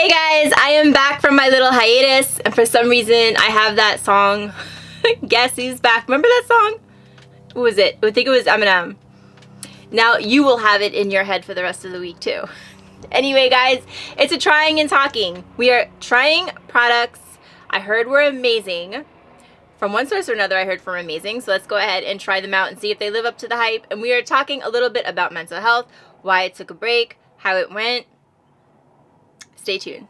Hey guys, I am back from my little hiatus, and for some reason I have that song, Guess Who's Back. Remember that song? What was it? I think it was Eminem. Now you will have it in your head for the rest of the week too. Anyway guys, it's a trying and talking. We are trying products I heard were amazing. From one source or another I heard were amazing, so let's go ahead and try them out and see if they live up to the hype. And we are talking a little bit about mental health, why it took a break, how it went. Stay tuned.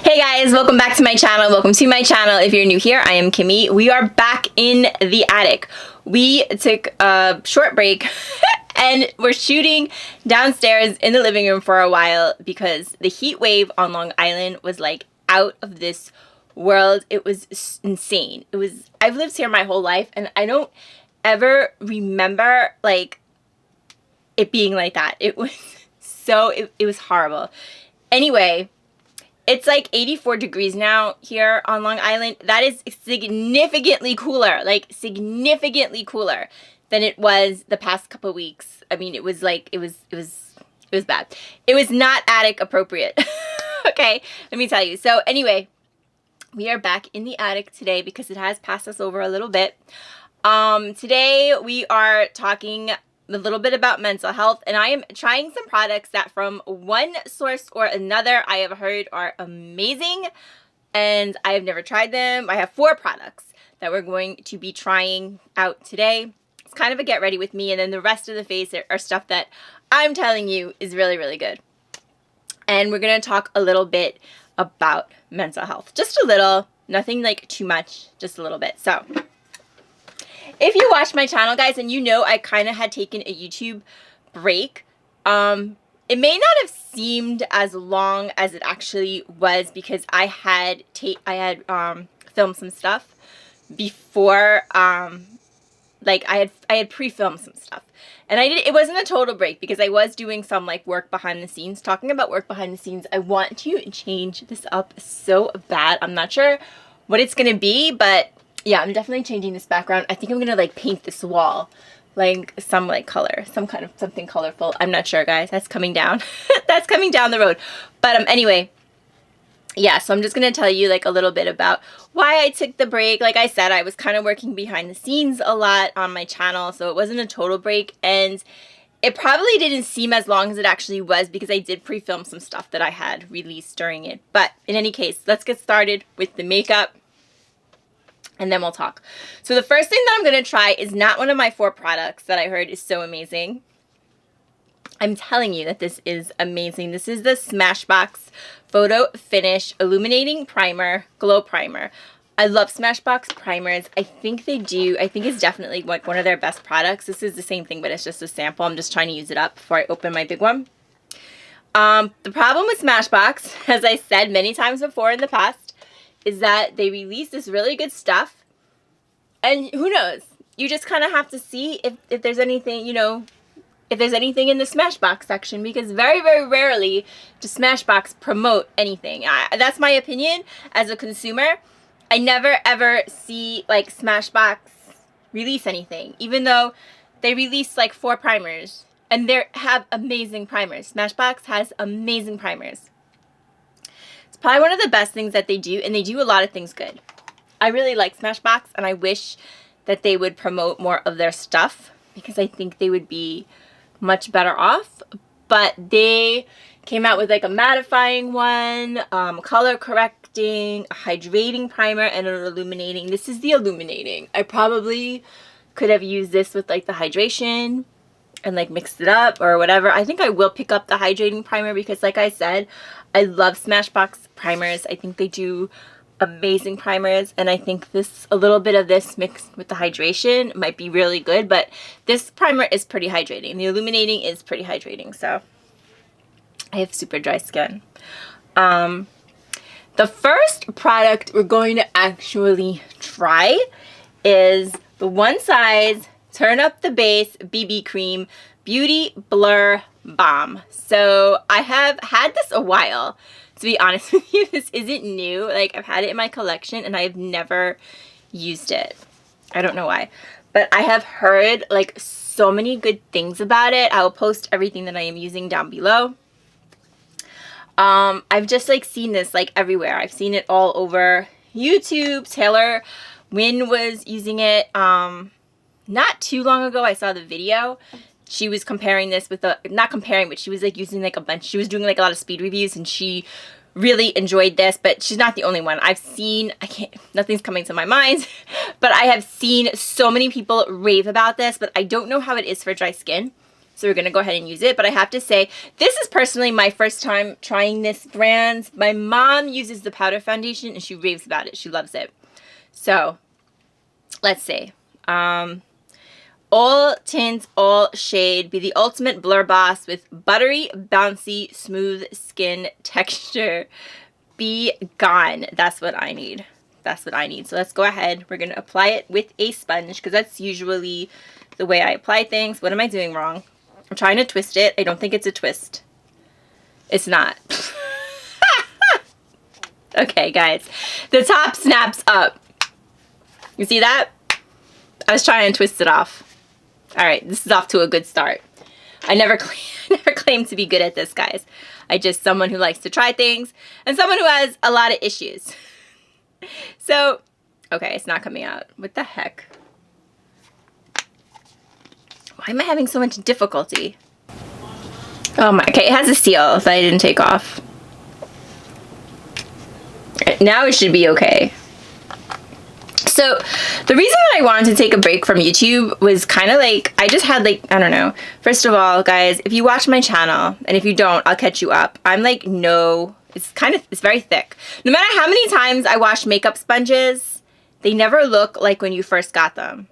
Hey guys, welcome back to my channel. Welcome to my channel. If you're new here, I am Kimmy. We are back in the attic. We took a short break and we're shooting downstairs in the living room for a while because the heat wave on Long Island was like out of this world. It was insane. I've lived here my whole life and I don't ever remember like it being like that. It was it was horrible. Anyway, it's like 84 degrees now here on Long Island. That is significantly cooler, like significantly cooler than it was the past couple of weeks. I mean, it was bad. It was not attic appropriate. Okay, let me tell you. So anyway, we are back in the attic today because it has passed us over a little bit. Today we are talking a little bit about mental health, and I am trying some products that from one source or another I have heard are amazing, and I have never tried them. I have 4 products that we're going to be trying out today. It's kind of a get ready with me, and then the rest of the face are stuff that I'm telling you is really, really good. And we're going to talk a little bit about mental health. Just a little, nothing like too much, just a little bit. So if you watch my channel, guys, and you know I kind of had taken a YouTube break, it may not have seemed as long as it actually was because I had filmed some stuff before, like I had pre-filmed some stuff, and it wasn't a total break because I was doing some like work behind the scenes. Talking about work behind the scenes, I want to change this up so bad. I'm not sure what it's gonna be, but yeah, I'm definitely changing this background. I think I'm gonna like paint this wall like some like color, some kind of something colorful. I'm not sure, guys. That's coming down. That's coming down the road. But anyway, yeah, so I'm just gonna tell you like a little bit about why I took the break. Like I said, I was kind of working behind the scenes a lot on my channel, so it wasn't a total break, and it probably didn't seem as long as it actually was because I did pre-film some stuff that I had released during it. But in any case, let's get started with the makeup, and then we'll talk. So the first thing that I'm going to try is not one of my 4 products that I heard is so amazing. I'm telling you that this is amazing. This is the Smashbox Photo Finish Illuminating Primer, Glow Primer. I love Smashbox primers. I think it's definitely like one of their best products. This is the same thing, but it's just a sample. I'm just trying to use it up before I open my big one. The problem with Smashbox, as I said many times before in the past, is that they release this really good stuff, and who knows, you just kind of have to see if there's anything, you know, if there's anything in the Smashbox section, because very, very rarely does Smashbox promote anything. That's my opinion as a consumer. I never ever see like Smashbox release anything, even though they release like 4 primers, and they have amazing primers. Smashbox has amazing primers. Probably one of the best things that they do, and they do a lot of things good. I really like Smashbox, and I wish that they would promote more of their stuff because I think they would be much better off. But they came out with like a mattifying one, color correcting, a hydrating primer, and an illuminating. This is the illuminating. I probably could have used this with like the hydration and like mixed it up or whatever. I think I will pick up the hydrating primer because like I said, I love Smashbox primers. I think they do amazing primers, and I think a little bit of this mixed with the hydration might be really good, but this primer is pretty hydrating. The illuminating is pretty hydrating, so I have super dry skin. The first product we're going to actually try is the One Size Turn Up the Base BB Cream Beauty Blur Balm. So I have had this a while, to be honest with you. This isn't new. Like, I've had it in my collection and I have never used it. I don't know why, but I have heard like so many good things about it. I will post everything that I am using down below. I've just like seen this like everywhere. I've seen it all over YouTube. Taylor Wynn was using it. Not too long ago, I saw the video. She was comparing this with not comparing, but she was like using like a bunch. She was doing like a lot of speed reviews, and she really enjoyed this, but she's not the only one. I've seen, nothing's coming to my mind, but I have seen so many people rave about this, but I don't know how it is for dry skin. So we're going to go ahead and use it. But I have to say, this is personally my first time trying this brand. My mom uses the powder foundation and she raves about it. She loves it. So let's see. All tint, all shade, be the ultimate blur boss with buttery, bouncy, smooth skin texture. Be gone. That's what I need. That's what I need. So let's go ahead. We're going to apply it with a sponge because that's usually the way I apply things. What am I doing wrong? I'm trying to twist it. I don't think it's a twist. It's not. Okay, guys. The top snaps up. You see that? I was trying to twist it off. All right, this is off to a good start. I never claim to be good at this, guys. I just someone who likes to try things and someone who has a lot of issues. So, okay, it's not coming out. What the heck? Why am I having so much difficulty? Oh my, okay, it has a seal that I didn't take off. Now it should be okay. So the reason that I wanted to take a break from YouTube was kind of like, I just had like, I don't know. First of all, guys, if you watch my channel, and if you don't, I'll catch you up. I'm like, no, it's very thick. No matter how many times I wash makeup sponges, they never look like when you first got them.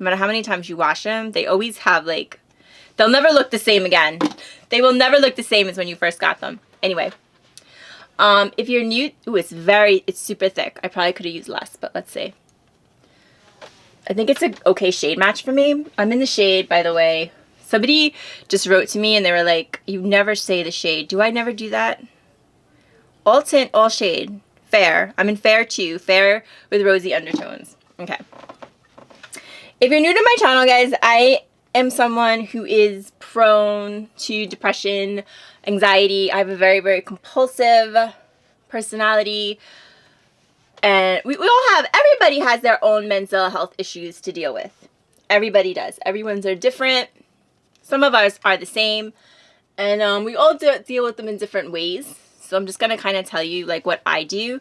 No matter how many times you wash them, they always have like, they'll never look the same again. They will never look the same as when you first got them. Anyway, if you're new, ooh, it's super thick. I probably could have used less, but let's see. I think it's an okay shade match for me. I'm in the shade, by the way. Somebody just wrote to me and they were like, you never say the shade. Do I never do that? All tint, all shade. Fair. I'm in fair too. Fair with rosy undertones. Okay. If you're new to my channel, guys, I am someone who is prone to depression, anxiety. I have a very, very compulsive personality. And we all have, everybody has their own mental health issues to deal with. Everybody does. Everyone's are different. Some of us are the same. And we all deal with them in different ways. So I'm just going to kind of tell you like what I do.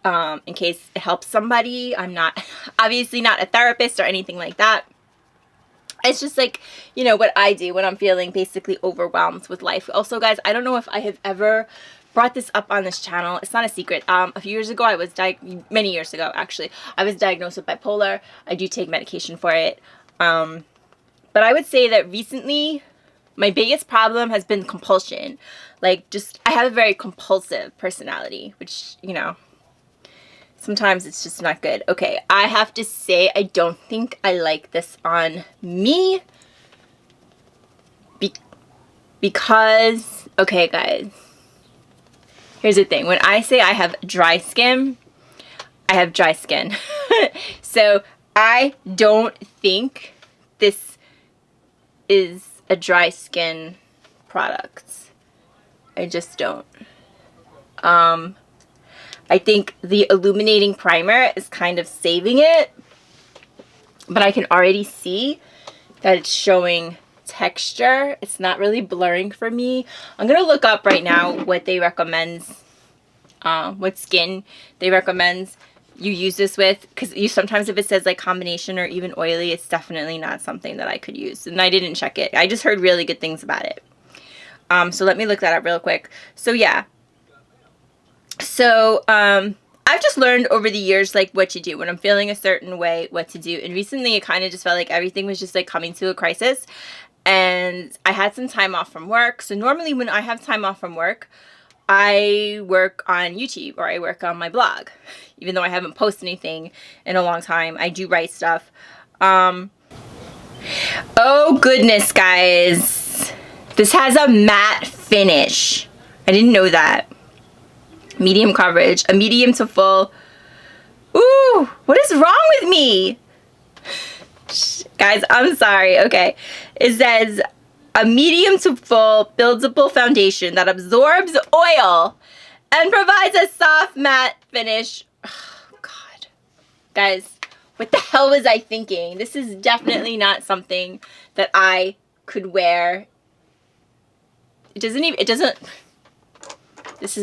In case it helps somebody. I'm not, obviously not a therapist or anything like that. It's just like, you know, what I do when I'm feeling basically overwhelmed with life. Also, guys, I don't know if I have ever brought this up on this channel. It's not a secret. A few years ago, many years ago, actually, I was diagnosed with bipolar. I do take medication for it. But I would say that recently, my biggest problem has been compulsion. Like, just, I have a very compulsive personality, which, you know, sometimes it's just not good. Okay, I have to say, I don't think I like this on me. Because, okay, guys. Here's the thing. When I say I have dry skin, I have dry skin. So, I don't think this is a dry skin product. I just don't. I think the Illuminating Primer is kind of saving it. But I can already see that it's showing texture. It's not really blurring for me. I'm going to look up right now what they recommend, what skin they recommend you use this with. Because sometimes if it says like combination or even oily, it's definitely not something that I could use. And I didn't check it. I just heard really good things about it. So let me look that up real quick. So yeah. So, I've just learned over the years, like, what to do when I'm feeling a certain way, what to do. And recently, it kind of just felt like everything was just, like, coming to a crisis. And I had some time off from work. So, normally, when I have time off from work, I work on YouTube or I work on my blog. Even though I haven't posted anything in a long time, I do write stuff. Oh, goodness, guys. This has a matte finish. I didn't know that. Medium coverage, a medium to full. Ooh, what is wrong with me? Guys, Guys, I'm sorry. Okay. It says a medium to full buildable foundation that absorbs oil and provides a soft matte finish. Oh, God. Guys, what the hell was I thinking? This is definitely not something that I could wear. This is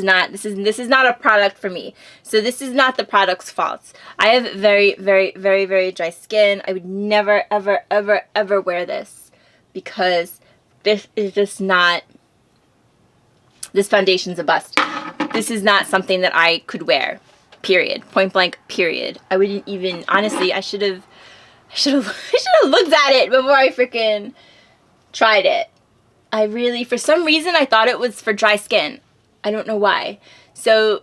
not a product for me. So this is not the product's fault. I have very, very, very, very dry skin. I would never, ever, ever, ever wear this because this is just not, this foundation's a bust. This is not something that I could wear. Period. Point blank, period. I wouldn't even, honestly, I should have looked at it before I freaking tried it. I really, for some reason, I thought it was for dry skin. I don't know why. So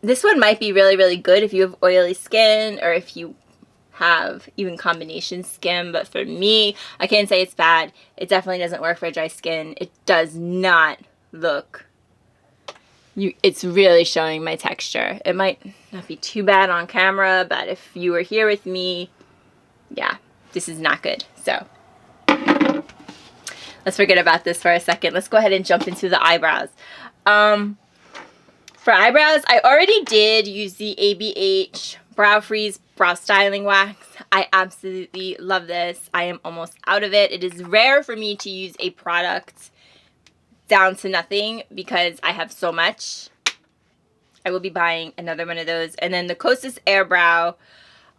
this one might be really, really good if you have oily skin or if you have even combination skin. But for me, I can't say it's bad. It definitely doesn't work for dry skin. It does not look, it's really showing my texture. It might not be too bad on camera, but if you were here with me, yeah, this is not good. So let's forget about this for a second. Let's go ahead and jump into the eyebrows. For eyebrows, I already did use the ABH Brow Freeze Brow Styling Wax. I absolutely love this. I am almost out of it. It is rare for me to use a product down to nothing because I have so much. I will be buying another one of those. And then the Kosas Air Brow.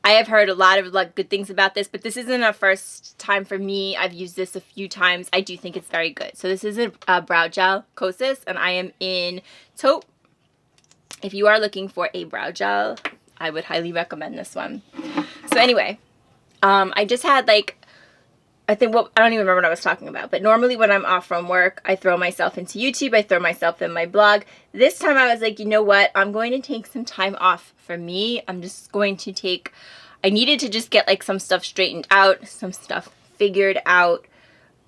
I have heard a lot of good things about this, but this isn't a first time for me. I've used this a few times. I do think it's very good. So this is a brow gel, Kosas, and I am in taupe. If you are looking for a brow gel, I would highly recommend this one. So anyway, I just had I don't even remember what I was talking about, but normally when I'm off from work, I throw myself into YouTube, I throw myself in my blog. This time I was like, you know what? I'm going to take some time off for me. I'm just going to I needed to just get some stuff straightened out, some stuff figured out.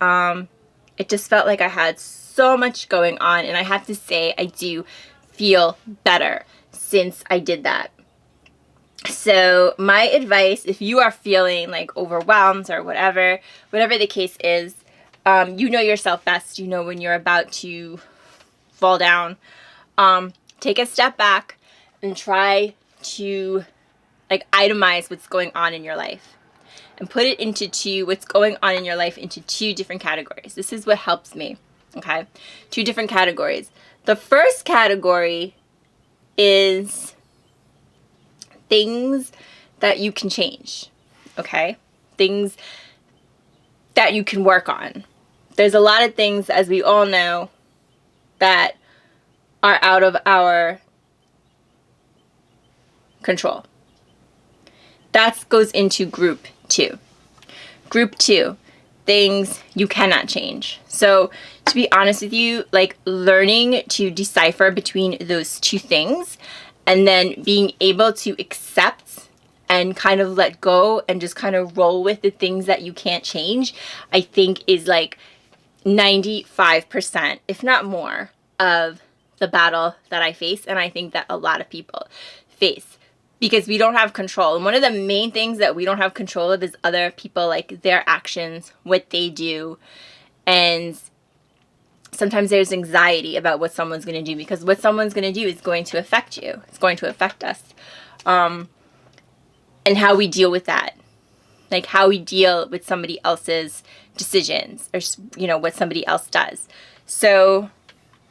It just felt like I had so much going on, and I have to say I do feel better since I did that. So my advice, if you are feeling overwhelmed or whatever the case is, you know yourself best. You know when you're about to fall down. Take a step back and try to itemize what's going on in your life and put it into what's going on in your life into two different categories. This is what helps me. Okay, two different categories. The first category is things that you can change, okay? Things that you can work on. There's a lot of things, as we all know, that are out of our control. That goes into group 2. Group 2, things you cannot change. So to be honest with you, learning to decipher between those two things and then being able to accept and kind of let go and just kind of roll with the things that you can't change, I think is 95%, if not more, of the battle that I face, and I think that a lot of people face. Because we don't have control. And one of the main things that we don't have control of is other people, their actions, what they do. And sometimes there's anxiety about what someone's going to do, because what someone's going to do is going to affect you. It's going to affect us. And how we deal with that. How we deal with somebody else's decisions or, what somebody else does. So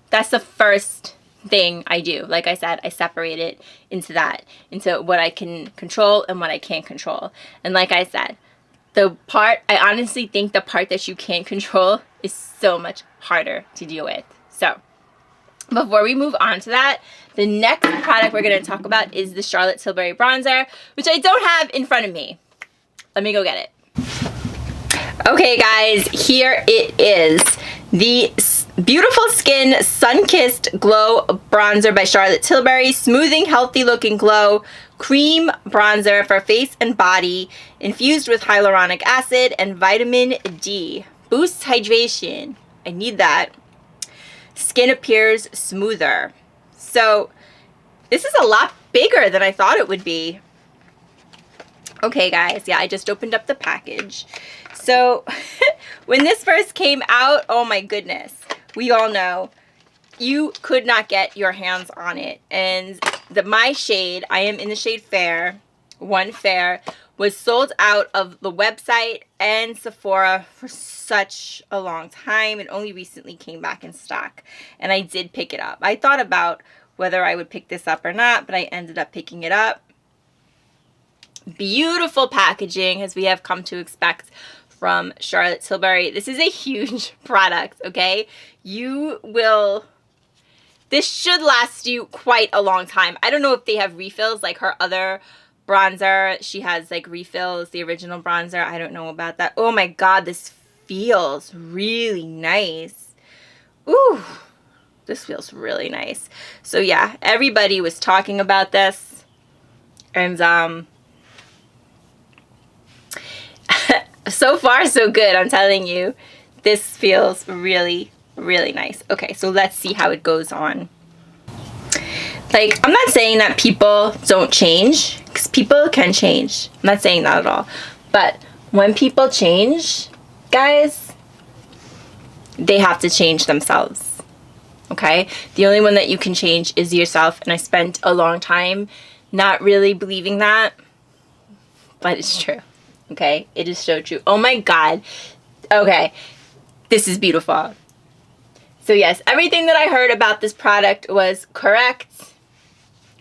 that's the first thing I do. Like I said, I separate it into what I can control and what I can't control. And like I said, I honestly think the part that you can't control is so much harder to deal with. So before we move on to that, the next product we're going to talk about is the Charlotte Tilbury bronzer, which I don't have in front of me. Let me go get it. Okay guys, here it is. The Beautiful Skin Sun-Kissed Glow Bronzer by Charlotte Tilbury. Smoothing, healthy looking glow. Cream bronzer for face and body. Infused with hyaluronic acid and vitamin D. Boosts hydration. I need that. Skin appears smoother. So this is a lot bigger than I thought it would be. Okay guys, yeah, I just opened up the package. So when this first came out, oh my goodness, we all know you could not get your hands on it. And my shade, I am in the shade Fair, One Fair, was sold out of the website and Sephora for such a long time. It only recently came back in stock, and I did pick it up. I thought about whether I would pick this up or not, but I ended up picking it up. Beautiful packaging, as we have come to expect from Charlotte Tilbury. This is a huge product, okay? This should last you quite a long time. I don't know if they have refills like her other bronzer. She has like refills, the original bronzer. I don't know about that. Oh my God, this feels really nice. Ooh, this feels really nice. So yeah, everybody was talking about this, and so far so good, I'm telling you. This feels really, really nice. Okay, so let's see how it goes on. Like, I'm not saying that people don't change, because people can change. I'm not saying that at all. But when people change, guys, they have to change themselves. Okay? The only one that you can change is yourself. And I spent a long time not really believing that. But it's true. Okay? It is so true. Oh my God. Okay. This is beautiful. So yes, everything that I heard about this product was correct.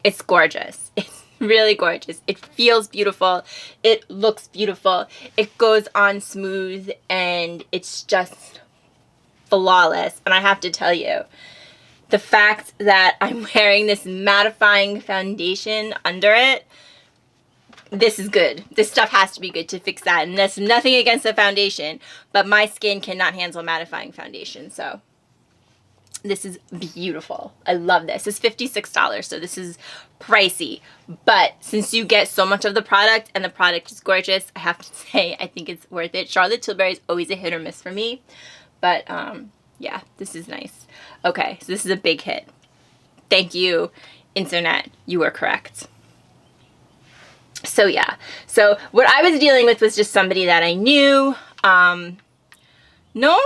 It's gorgeous. It's really gorgeous. It feels beautiful. It looks beautiful. It goes on smooth, and it's just flawless. And I have to tell you, the fact that I'm wearing this mattifying foundation under it, this is good. This stuff has to be good to fix that. And that's nothing against the foundation, but my skin cannot handle mattifying foundation. So this is beautiful. I love this. It's $56, so this is pricey. But since you get so much of the product, and the product is gorgeous, I have to say I think it's worth it. Charlotte Tilbury is always a hit or miss for me. But yeah, this is nice. Okay, so this is a big hit. Thank you, internet. You were correct. So yeah, so what I was dealing with was just somebody that I knew, known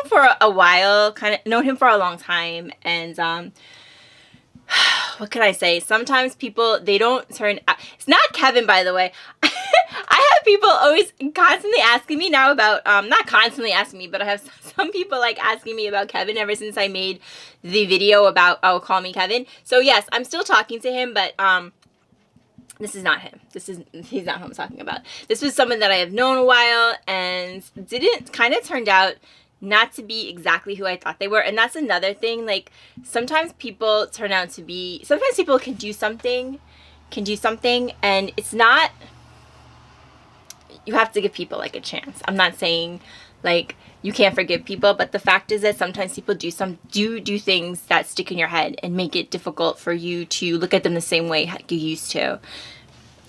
for a while, known him for a long time, and what can I say? Sometimes people, they don't turn out. It's not Kevin, by the way. I have people always constantly asking me now about, not constantly asking me, but I have some people like asking me about Kevin ever since I made the video about, oh, call me Kevin. So yes, I'm still talking to him, but this is not him. He's not who I'm talking about. This was someone that I have known a while, and turned out not to be exactly who I thought they were. And that's another thing. Like, sometimes people turn out to be, sometimes people can do something, and it's not, you have to give people like a chance. I'm not saying like you can't forgive people, but the fact is that sometimes people do things that stick in your head and make it difficult for you to look at them the same way you used to.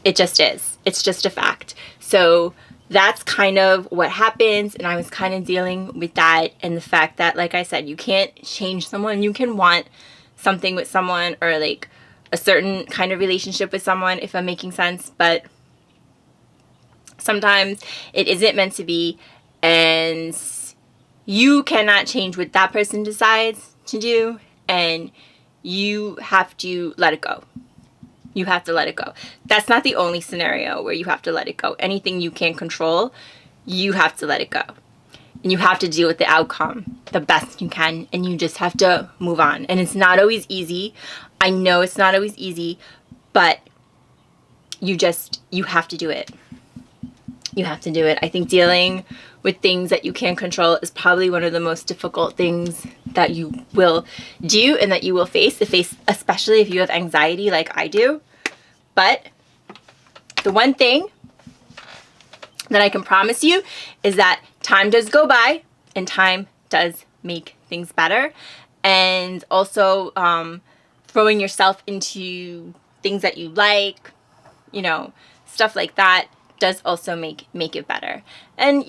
It just is. It's just a fact. So that's kind of what happens, and I was kind of dealing with that, and the fact that, like I said, you can't change someone. You can want something with someone, or like a certain kind of relationship with someone, if I'm making sense, but sometimes it isn't meant to be, and you cannot change what that person decides to do, and you have to let it go. You have to let it go. That's not the only scenario where you have to let it go. Anything you can't control, you have to let it go. And you have to deal with the outcome the best you can, and you just have to move on. And it's not always easy. I know it's not always easy, but you have to do it. You have to do it. I think dealing with things that you can't control is probably one of the most difficult things that you will do and that you will face, especially if you have anxiety like I do. But the one thing that I can promise you is that time does go by, and time does make things better. And also throwing yourself into things that you like, stuff like that, does also make it better. And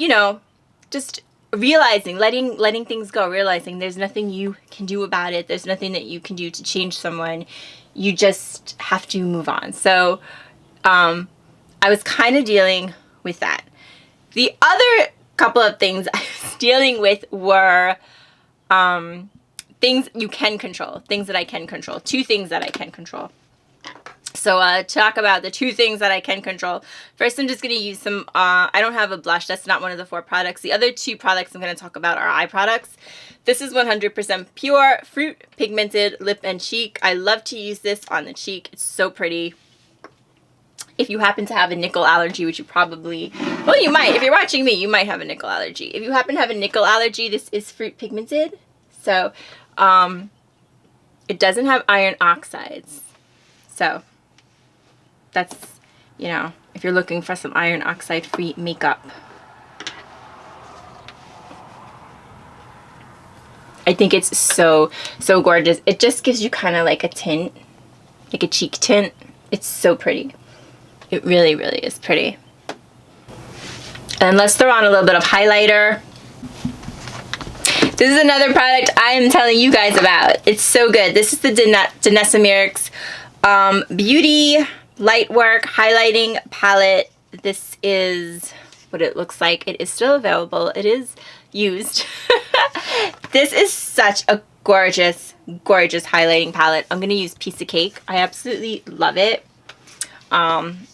just realizing, letting things go, realizing there's nothing you can do about it, there's nothing that you can do to change someone, you just have to move on. So I was kind of dealing with that. The other couple of things I was dealing with were things you can control, things that I can control, 2 things that I can control. So talk about the 2 things that I can control. First, I'm just going to use some, I don't have a blush. That's not one of the 4 products. The other 2 products I'm going to talk about are eye products. This is 100% pure fruit pigmented lip and cheek. I love to use this on the cheek. It's so pretty. If you happen to have a nickel allergy, which you probably, well, you might. If you're watching me, you might have a nickel allergy. If you happen to have a nickel allergy, this is fruit pigmented. So it doesn't have iron oxides. So that's, you know, if you're looking for some iron oxide free makeup. I think it's so gorgeous. It just gives you kind of like a tint, like a cheek tint. It's so pretty. It really, really is pretty. And let's throw on a little bit of highlighter. This is another product I am telling you guys about. It's so good. This is the Danessa Myricks Beauty Lightwork Highlighting Palette. This is what it looks like. It is still available. It is used. This is such a gorgeous, gorgeous highlighting palette. I'm going to use Piece of Cake. I absolutely love it.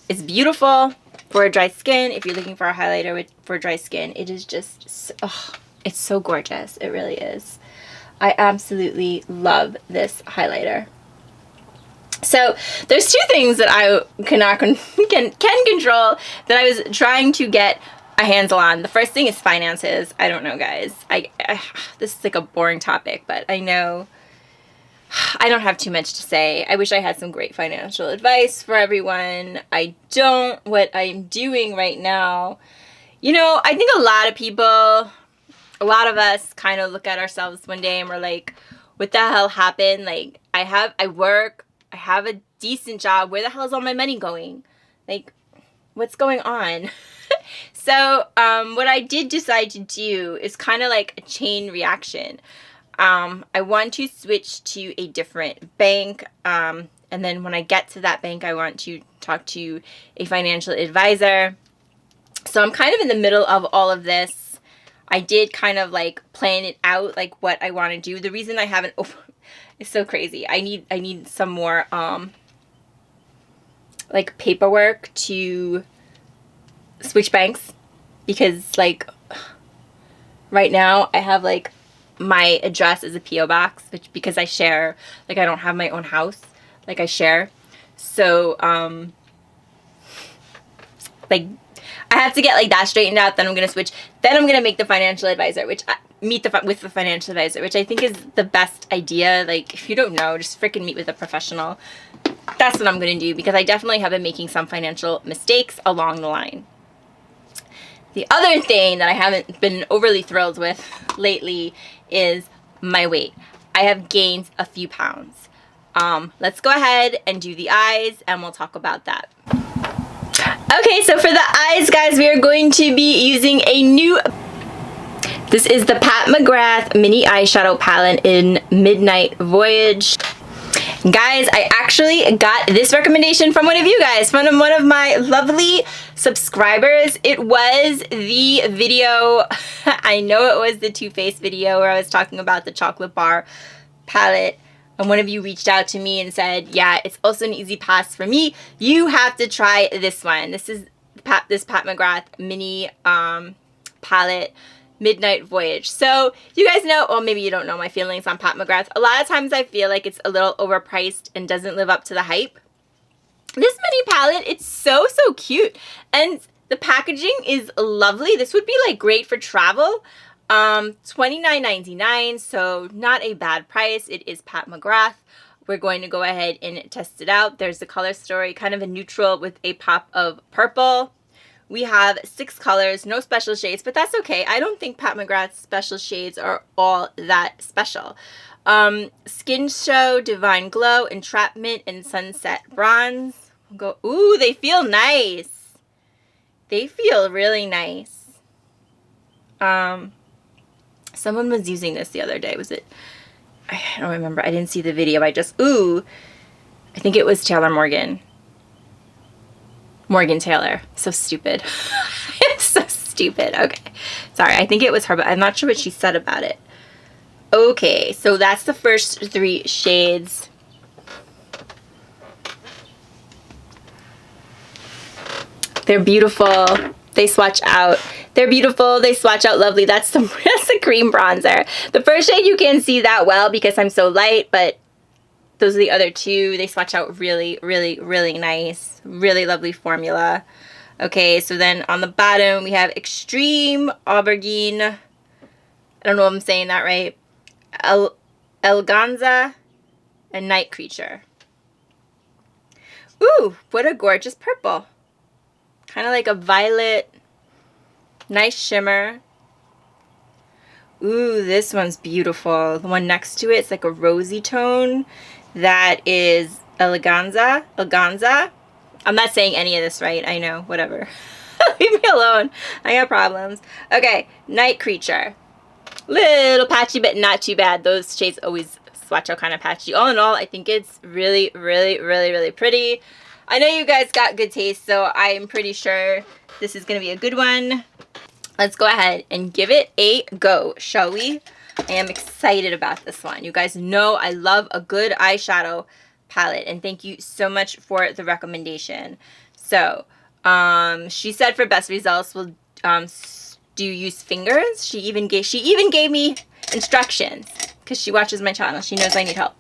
It's beautiful for dry skin. If you're looking for a highlighter for dry skin, it is just, oh, it's so gorgeous. It really is. I absolutely love this highlighter. So there's 2 things that I can control that I was trying to get a handle on. The first thing is finances. I don't know, guys. This is like a boring topic, but I know I don't have too much to say. I wish I had some great financial advice for everyone. I don't. What I'm doing right now, you know, I think a lot of people, a lot of us kind of look at ourselves one day and we're like, what the hell happened? Like, I work, I have a decent job. Where the hell is all my money going? Like, what's going on? So what I did decide to do is kind of like a chain reaction. I want to switch to a different bank. And then when I get to that bank, I want to talk to a financial advisor. So I'm kind of in the middle of all of this. I did kind of like plan it out, like what I want to do. The reason I haven't it's so crazy. I need some more like paperwork to switch banks, because like right now I have like my address is a P.O. box, which because I share, like I don't have my own house, like I share. So like I have to get like that straightened out. Then I'm gonna switch. Then I'm gonna make the financial advisor, which with the financial advisor, which I think is the best idea. Like if you don't know, just freaking meet with a professional. That's what I'm gonna do, because I definitely have been making some financial mistakes along the line. The other thing that I haven't been overly thrilled with lately is my weight. I have gained a few pounds. Let's go ahead and do the eyes and we'll talk about that. Okay, so for the eyes, guys, we are going to be using a new, this is the Mcgrath Mini Eyeshadow Palette in Midnight Voyage. Guys, I actually got this recommendation from one of you guys, from one of my lovely subscribers. It was the video, I know it was the Too Faced video where I was talking about the chocolate bar palette. And one of you reached out to me and said, yeah, it's also an easy pass for me. You have to try this one. This is this Mcgrath Mini palette, Midnight Voyage. So you guys know, or maybe you don't know my feelings on Mcgrath. A lot of times I feel like it's a little overpriced and doesn't live up to the hype. This mini palette, it's so cute. And the packaging is lovely. This would be like great for travel. $29.99, so not a bad price. It is Mcgrath. We're going to go ahead and test it out. There's the color story, kind of a neutral with a pop of purple. We have 6 colors, no special shades, but that's okay. I don't think Mcgrath's special shades are all that special. Skin Show, Divine Glow, Entrapment, and Sunset Bronze. Ooh, they feel nice. They feel really nice. Someone was using this the other day. Was it? I don't remember. I didn't see the video. I think it was Taylor Morgan. Morgan Taylor. So stupid. It's so stupid. stupid. Okay. Sorry, I think it was her, but I'm not sure what she said about it. Okay, so that's the first 3 shades. They're beautiful. They swatch out. They're beautiful. They swatch out lovely. That's the cream bronzer. The first shade you can't see that well because I'm so light, but those are the other 2. They swatch out really, really, really nice. Really lovely formula. Okay, so then on the bottom we have Extreme Aubergine. I don't know if I'm saying that right. Eleganza and Night Creature. Ooh, what a gorgeous purple. Kind of like a violet. Nice shimmer. Ooh, this one's beautiful. The one next to it's like a rosy tone. That is Eleganza. Eleganza. I'm not saying any of this right. I know. Whatever. Leave me alone. I got problems. Okay. Night Creature. Little patchy, but not too bad. Those shades always swatch out kind of patchy. All in all, I think it's really, really, really, really pretty. I know you guys got good taste, so I am pretty sure this is going to be a good one. Let's go ahead and give it a go, shall we? I am excited about this one. You guys know I love a good eyeshadow palette, and thank you so much for the recommendation. So, she said for best results, we'll do you use fingers? She even gave me instructions because she watches my channel. She knows I need help.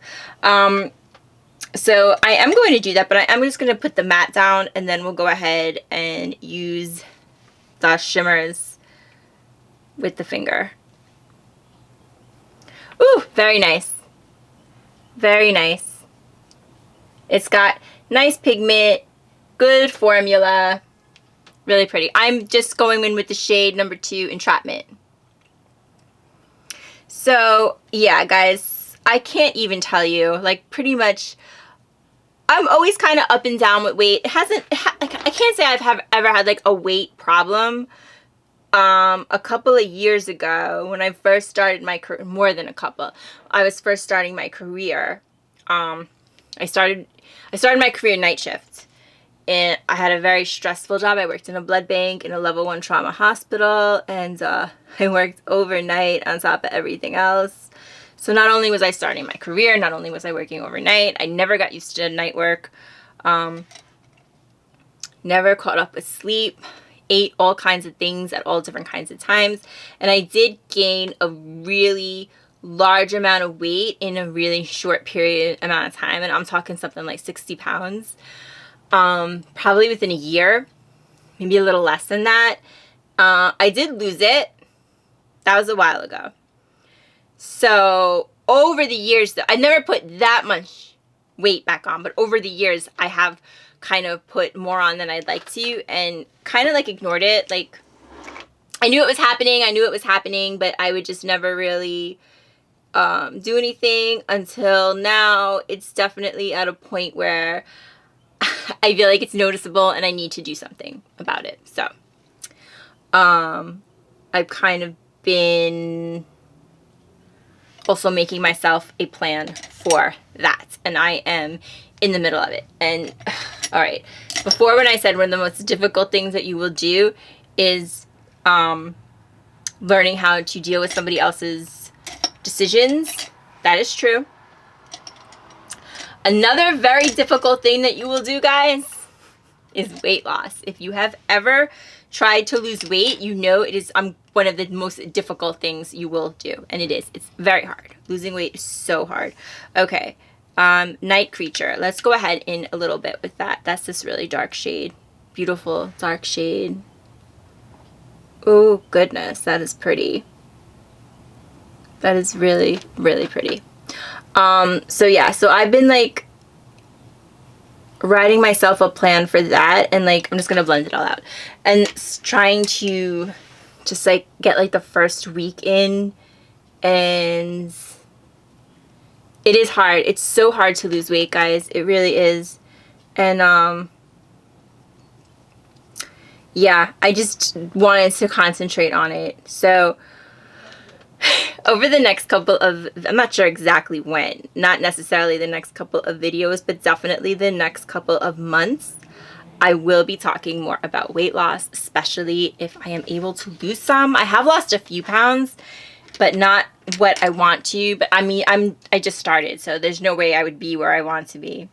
So I am going to do that, but I'm just going to put the matte down, and then we'll go ahead and use the shimmers with the finger. Ooh, very nice. Very nice. It's got nice pigment, good formula, really pretty. I'm just going in with the shade number 2, Entrapment. So, yeah, guys, I can't even tell you, like, pretty much, I'm always kind of up and down with weight. It hasn't, I can't say I've ever had, like, a weight problem. A couple of years ago, when I first started my career, more than a couple, I was first starting my career. I started my career night shift, and I had a very stressful job. I worked in a blood bank in a level 1 trauma hospital, and I worked overnight on top of everything else. So not only was I starting my career, not only was I working overnight, I never got used to night work. Never caught up with sleep. Ate all kinds of things at all different kinds of times, and I did gain a really large amount of weight in a really short amount of time, and I'm talking something like 60 pounds, probably within a year, maybe a little less than that. I did lose it. That was a while ago. So over the years, though, I never put that much weight back on, but over the years I have kind of put more on than I'd like to, and kind of like ignored it. Like, I knew it was happening, but I would just never really do anything until now. It's definitely at a point where I feel like it's noticeable and I need to do something about it. So I've kind of been also making myself a plan for that, and I am in the middle of it. And all right, before, when I said one of the most difficult things that you will do is learning how to deal with somebody else's decisions, that is true. Another very difficult thing that you will do, guys, is weight loss. If you have ever tried to lose weight, you know it is one of the most difficult things you will do, and it is. It's very hard. Losing weight is so hard. Okay. Night Creature. Let's go ahead in a little bit with that. That's this really dark shade. Beautiful dark shade. Oh, goodness. That is pretty. That is really, really pretty. So yeah. So I've been, like, writing myself a plan for that. And, like, I'm just going to blend it all out. And trying to just, like, get, like, the first week in. And it is hard. It's so hard to lose weight, guys. It really is. And, yeah, I just wanted to concentrate on it. So, over the next couple of, I'm not sure exactly when, not necessarily the next couple of videos, but definitely the next couple of months, I will be talking more about weight loss, especially if I am able to lose some. I have lost a few pounds, but not what I want to. But I mean, I just started, so there's no way I would be where I want to be.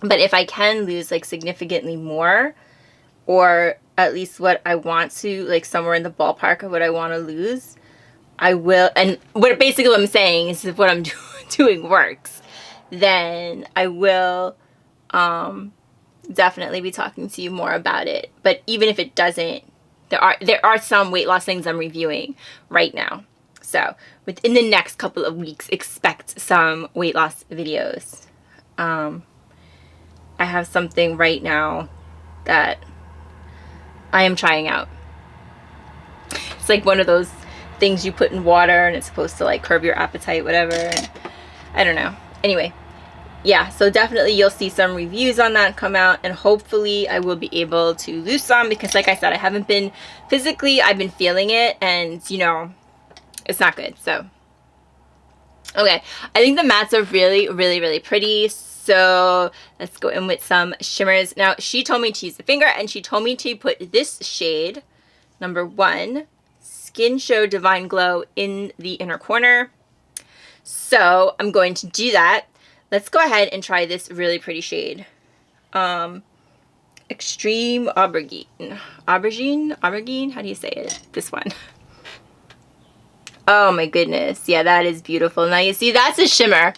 But if I can lose like significantly more, or at least what I want to, like somewhere in the ballpark of what I want to lose, I will. And what basically what I'm saying is if what I'm doing works, then I will definitely be talking to you more about it. But even if it doesn't, there are some weight loss things I'm reviewing right now. So within the next couple of weeks, expect some weight loss videos. I have something right now that I am trying out. It's like one of those things you put in water and it's supposed to like curb your appetite, whatever. And I don't know. Anyway, yeah, so definitely you'll see some reviews on that come out, and hopefully I will be able to lose some, because like I said, I haven't been physically, I've been feeling it, and you know, it's not good. So okay, I think the mattes are really, really, really pretty. So let's go in with some shimmers. Now, she told me to use the finger, and she told me to put this shade, number 1, Skin Show Divine Glow, in the inner corner. So I'm going to do that. Let's go ahead and try this really pretty shade. Extreme Aubergine. Aubergine? How do you say it? This one. Oh my goodness. Yeah, that is beautiful. Now you see, that's a shimmer.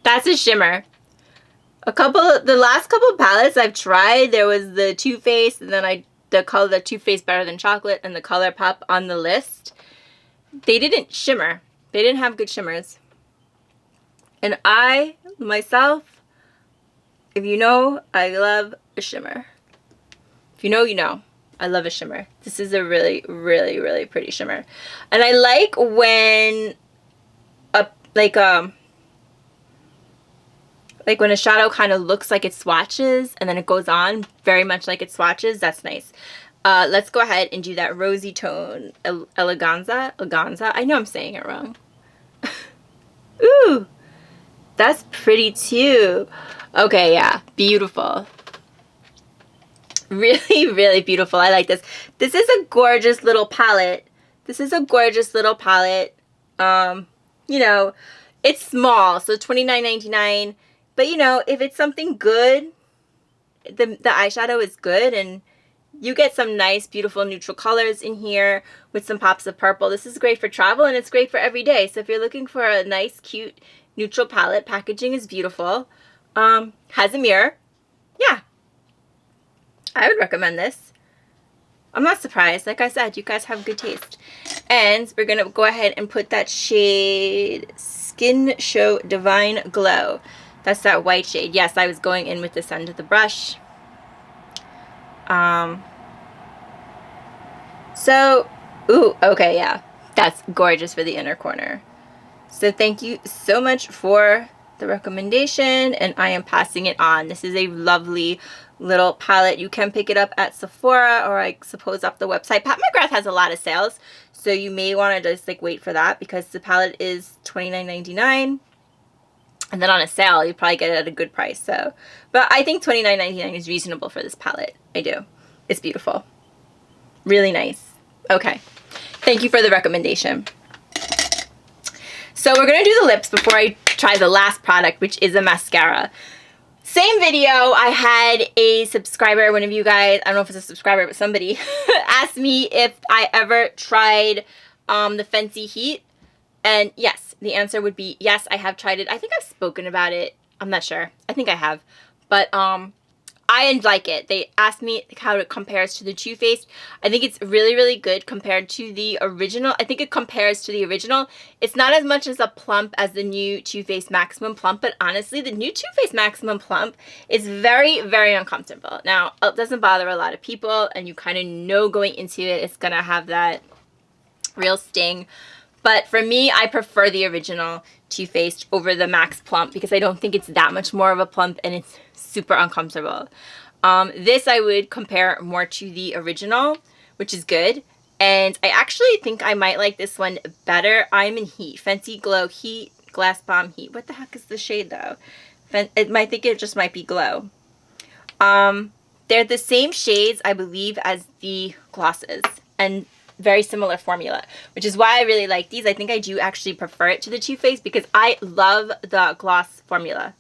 That's a shimmer. The last couple palettes I've tried, there was the Too Faced, and then the color, the Too Faced Better Than Chocolate, and the ColourPop on the list. They didn't shimmer. They didn't have good shimmers. And I, myself, if you know, I love a shimmer. If you know, you know. I love a shimmer. This is a really, really, really pretty shimmer. And I like when like when a shadow kind of looks like it swatches and then it goes on very much like it swatches. That's nice. Let's go ahead and do that rosy tone. Eleganza? I know I'm saying it wrong. Ooh, that's pretty too. Okay, yeah, beautiful. Really, really beautiful. I like this. This is a gorgeous little palette. You know, it's small, so $29.99. But you know, if it's something good, the eyeshadow is good, and you get some nice, beautiful neutral colors in here with some pops of purple. This is great for travel, and it's great for every day. So if you're looking for a nice, cute, neutral palette, packaging is beautiful. Has a mirror. Yeah. I would recommend this. I'm not surprised. Like I said, you guys have good taste. And we're going to go ahead and put that shade Skin Show Divine Glow. That's that white shade. Yes, I was going in with this end of the brush. Ooh, okay, yeah. That's gorgeous for the inner corner. So thank you so much for the recommendation, and I am passing it on. This is a lovely little palette. You can pick it up at Sephora, or I suppose off the website. Pat McGrath has a lot of sales, so you may want to just like wait for that, because the palette is $29.99. And then on a sale, you probably get it at a good price. So, but I think $29.99 is reasonable for this palette. I do. It's beautiful. Really nice. Okay. Thank you for the recommendation. So we're going to do the lips before I try the last product, which is a mascara. Same video, I had a subscriber, one of you guys, I don't know if it's a subscriber, but somebody asked me if I ever tried the Fenty Heat. And yes, the answer would be yes, I have tried it. I think I've spoken about it. I'm not sure. I think I have. But I like it. They asked me how it compares to the Too Faced. I think it's really, really good compared to the original. I think it compares to the original. It's not as much as a plump as the new Too Faced Maximum Plump, but honestly, the new Too Faced Maximum Plump is very, very uncomfortable. Now, it doesn't bother a lot of people, and you kind of know going into it, it's going to have that real sting. But for me, I prefer the original Too Faced over the Max Plump, because I don't think it's that much more of a plump, and it's super uncomfortable. This I would compare more to the original, which is good. And I actually think I might like this one better. I'm in Heat. Fenty Glow Heat Glass Bomb Heat. What the heck is the shade though? I think it just might be Glow. They're the same shades, I believe, as the glosses, and very similar formula, which is why I really like these. I think I do actually prefer it to the Too Faced because I love the gloss formula.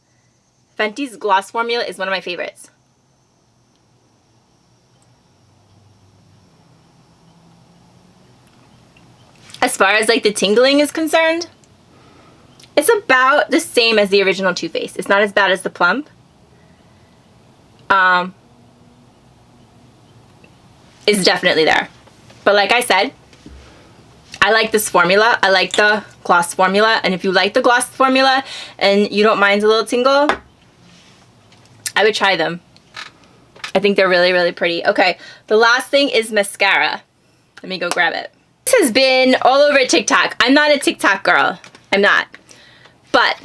Fenty's gloss formula is one of my favorites. As far as like the tingling is concerned, it's about the same as the original Too Faced. It's not as bad as the Plump. It's definitely there. But like I said, I like this formula. I like the gloss formula. And if you like the gloss formula and you don't mind a little tingle, I would try them. I think they're really, really pretty. Okay, the last thing is mascara. Let me go grab it. This has been all over TikTok. I'm not a TikTok girl. I'm not. But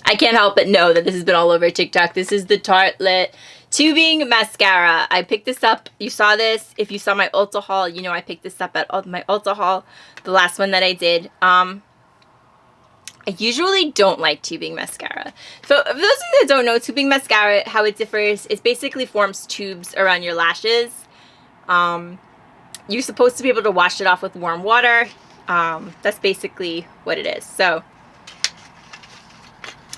I can't help but know that this has been all over TikTok. This is the Tartelette Tubing Mascara. I picked this up. You saw this. If you saw my Ulta haul, you know I picked this up at my Ulta haul, the last one that I did. I usually don't like tubing mascara. So for those of you that don't know, tubing mascara, how it differs, it basically forms tubes around your lashes. You're supposed to be able to wash it off with warm water. That's basically what it is. So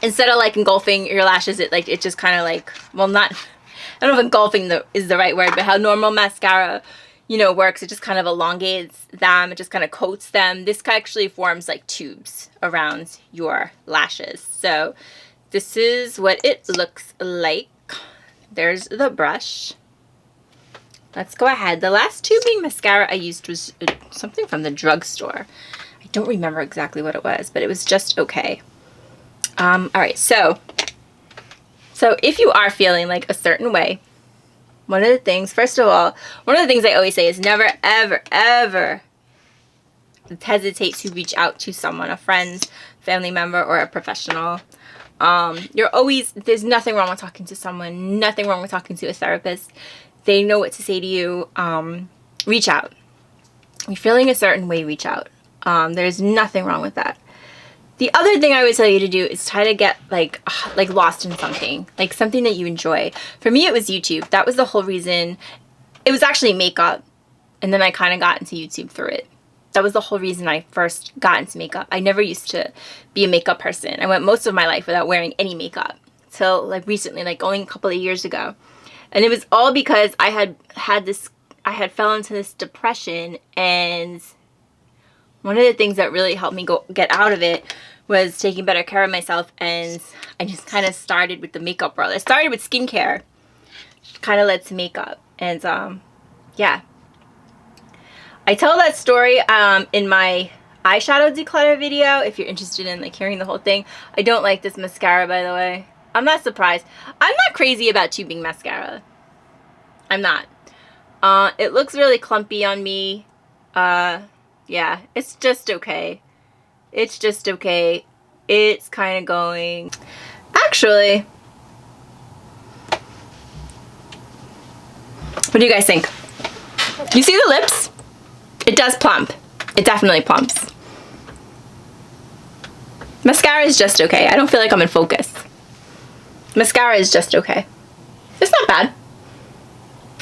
instead of like engulfing your lashes, it just kind of like, well, not, I don't know if engulfing is the right word, but how normal mascara, you know, works. It just kind of elongates them. It just kind of coats them. This actually forms like tubes around your lashes. So this is what it looks like. There's the brush. Let's go ahead. The last tubing mascara I used was something from the drugstore. I don't remember exactly what it was, but it was just okay. All right, so if you are feeling like a certain way, one of the things, first of all, one of the things I always say is never, ever, ever hesitate to reach out to someone, a friend, family member, or a professional. There's nothing wrong with talking to someone, nothing wrong with talking to a therapist. They know what to say to you. Reach out. You're feeling a certain way, reach out. There's nothing wrong with that. The other thing I would tell you to do is try to get like lost in something, like something that you enjoy. For me, it was YouTube. That was the whole reason. It was actually makeup, and then I kind of got into YouTube through it. That was the whole reason I first got into makeup. I never used to be a makeup person. I went most of my life without wearing any makeup till like recently, like only a couple of years ago. And it was all because I had fell into this depression, and one of the things that really helped me get out of it was taking better care of myself, and I just kind of started with the makeup world. I started with skincare, kind of led to makeup, and yeah. I tell that story in my eyeshadow declutter video if you're interested in like hearing the whole thing. I don't like this mascara, by the way. I'm not surprised. I'm not crazy about tubing mascara. I'm not. It looks really clumpy on me. Yeah, it's just okay. It's just okay. It's kind of going. Actually, what do you guys think? You see the lips? It does plump. It definitely plumps. Mascara is just okay. I don't feel like I'm in focus. Mascara is just okay. It's not bad.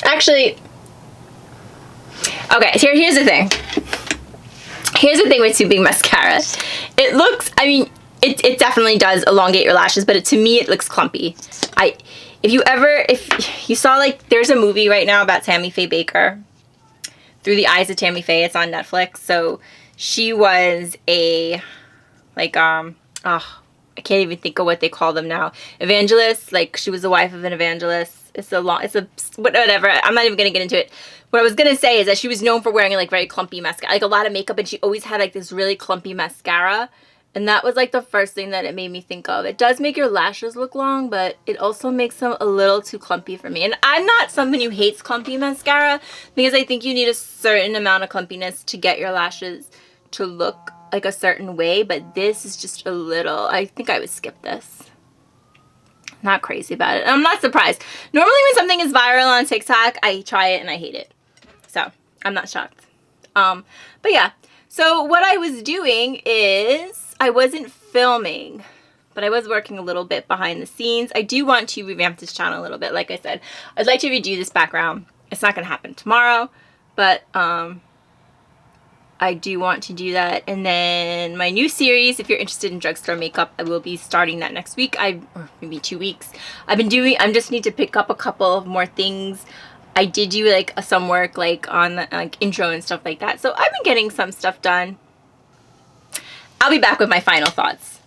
Actually, okay, here's the thing. Here's the thing with tubing mascara. It looks, I mean, it definitely does elongate your lashes, but to me, it looks clumpy. If you saw, like, there's a movie right now about Tammy Faye Baker, Through the Eyes of Tammy Faye. It's on Netflix. So she was a, like, I can't even think of what they call them now. Evangelist. Like, she was the wife of an evangelist. Whatever. I'm not even going to get into it. What I was going to say is that she was known for wearing, like, very clumpy mascara. Like, a lot of makeup, and she always had, like, this really clumpy mascara. And that was, like, the first thing that it made me think of. It does make your lashes look long, but it also makes them a little too clumpy for me. And I'm not someone who hates clumpy mascara, because I think you need a certain amount of clumpiness to get your lashes to look like a certain way. But this is just a little, I think I would skip this. Not crazy about it. And I'm not surprised. Normally when something is viral on TikTok, I try it and I hate it. So I'm not shocked. But yeah. So what I was doing is I wasn't filming but I was working a little bit behind the scenes. I do want to revamp this channel a little bit. Like I said, I'd like to redo this background. It's not going to happen tomorrow, but I do want to do that. And then my new series, if you're interested in drugstore makeup, I will be starting that next week. Or maybe 2 weeks. I just need to pick up a couple of more things. I did do like some work like on the like intro and stuff like that. So I've been getting some stuff done. I'll be back with my final thoughts.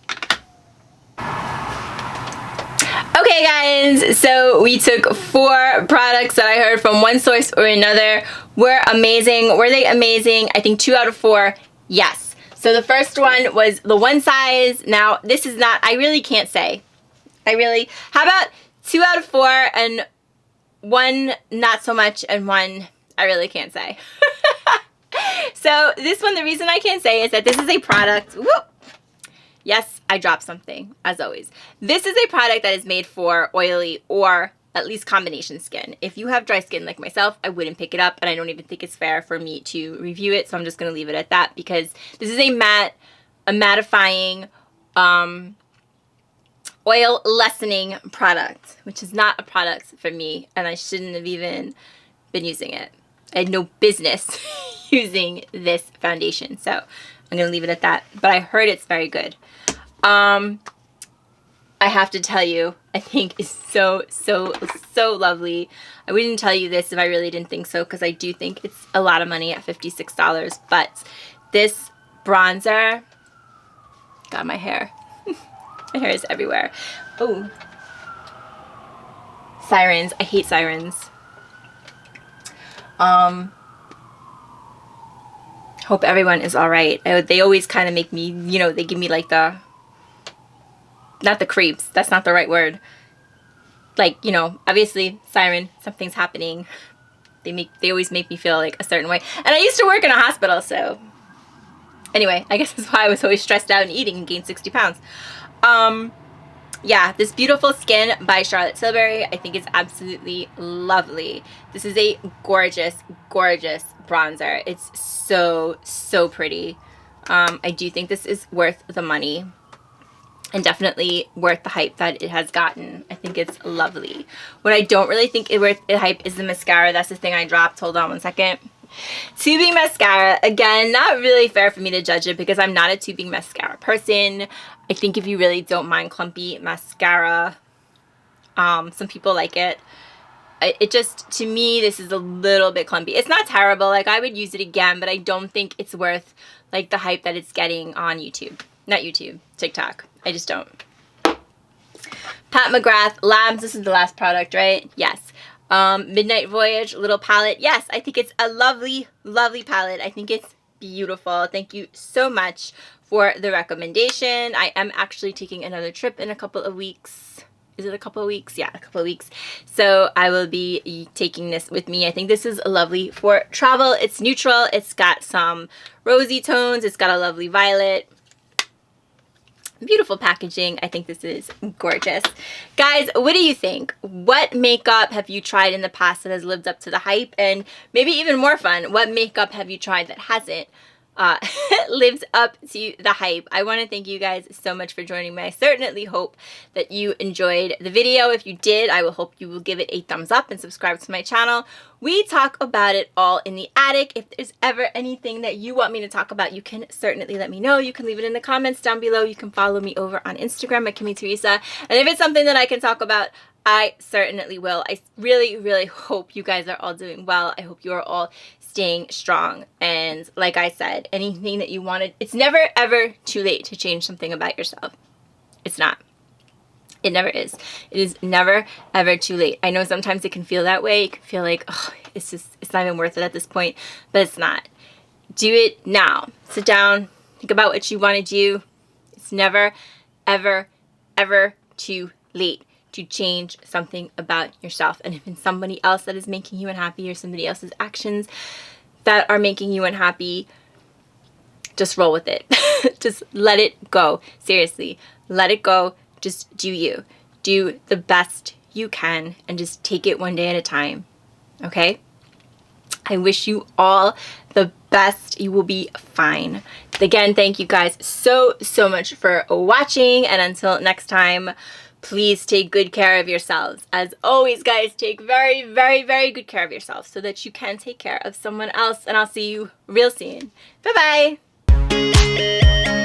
Okay guys, so we took 4 products that I heard from one source or another were amazing. Were they amazing? I think 2 out of 4, yes. So the first one was the one size. Now this is not, I really can't say. How about 2 out of 4 and 1 not so much and 1 I really can't say. So this one, the reason I can't say is that this is a product, whoop, yes, I dropped something, as always. This is a product that is made for oily or at least combination skin. If you have dry skin like myself, I wouldn't pick it up, and I don't even think it's fair for me to review it, so I'm just going to leave it at that because this is a mattifying, oil lessening product, which is not a product for me, and I shouldn't have even been using it. I had no business using this foundation, so I'm going to leave it at that, but I heard it's very good. I have to tell you, I think is so lovely. I wouldn't tell you this if I really didn't think so, because I do think it's a lot of money at $56, but this bronzer, God, my hair. My hair is everywhere. Oh. Sirens. I hate sirens. Hope everyone is alright. They always kind of make me, you know, they give me like the, not the creeps, that's not the right word. Like, you know, obviously, siren, something's happening. They always make me feel like a certain way. And I used to work in a hospital, so. Anyway, I guess that's why I was always stressed out and eating and gained 60 pounds. Yeah, this Beautiful Skin by Charlotte Tilbury, I think it's absolutely lovely. This is a gorgeous, gorgeous bronzer. It's so pretty. I do think this is worth the money and definitely worth the hype that it has gotten. I think it's lovely. What I don't really think is worth the hype is the mascara. That's the thing I dropped. Hold on one second. Tubing mascara, again, not really fair for me to judge it because I'm not a tubing mascara person. I think if you really don't mind clumpy mascara, some people like it. It just, to me, this is a little bit clumpy. It's not terrible, like I would use it again, but I don't think it's worth like the hype that it's getting on YouTube. Not YouTube, TikTok. I just don't. Mcgrath Labs, this is the last product, right? Yes. Midnight Voyage little palette. Yes, I think it's a lovely, lovely palette. I think it's beautiful. Thank you so much for the recommendation. I am actually taking another trip in a couple of weeks. Is it a couple of weeks? Yeah, a couple of weeks. So I will be taking this with me. I think this is lovely for travel. It's neutral. It's got some rosy tones. It's got a lovely violet. Beautiful packaging. I think this is gorgeous. Guys, what do you think? What makeup have you tried in the past that has lived up to the hype? And maybe even more fun, what makeup have you tried that hasn't lived up to the hype? I want to thank you guys so much for joining me. I certainly hope that you enjoyed the video. If you did, I will hope you will give it a thumbs up and subscribe to my channel. We talk about it all in the attic. If there's ever anything that you want me to talk about, you can certainly let me know. You can leave it in the comments down below. You can follow me over on Instagram at KimmyTeresa. And if it's something that I can talk about, I certainly will. I really, really hope you guys are all doing well. I hope you are all staying strong. And like I said, anything that you wanted, it's never ever too late to change something about yourself. It's not. It never is. It is never ever too late. I know sometimes it can feel that way. You can feel like, oh, it's not even worth it at this point, but it's not. Do it now. Sit down, think about what you want to do. It's never ever ever too late to change something about yourself. And if it's somebody else that is making you unhappy or somebody else's actions that are making you unhappy, just roll with it. Just let it go. Seriously, let it go. Just do you. Do the best you can and just take it one day at a time. Okay? I wish you all the best. You will be fine. Again, thank you guys so much for watching, and until next time, please take good care of yourselves. As always, guys, take very good care of yourselves so that you can take care of someone else, and I'll see you real soon. Bye bye.